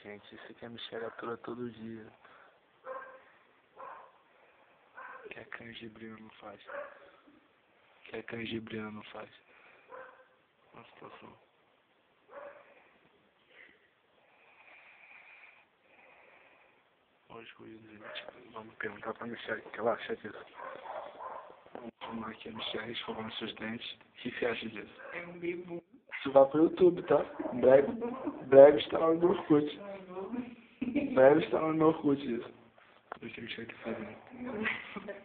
Gente, isso aqui a Michelle atura todo dia. Que a canjibrina não faz. Que a canjibrina não faz. Uma situação. Hoje, gente, vamos perguntar pra Michelle o que ela acha disso. Vamos filmar aqui a Michelle escovando seus dentes. O que você acha disso? É um bibo. Isso vai pro YouTube, tá? Breve está lá no Orkut. Breve está lá no Orkut isso. O que a Michelle tá fazendo.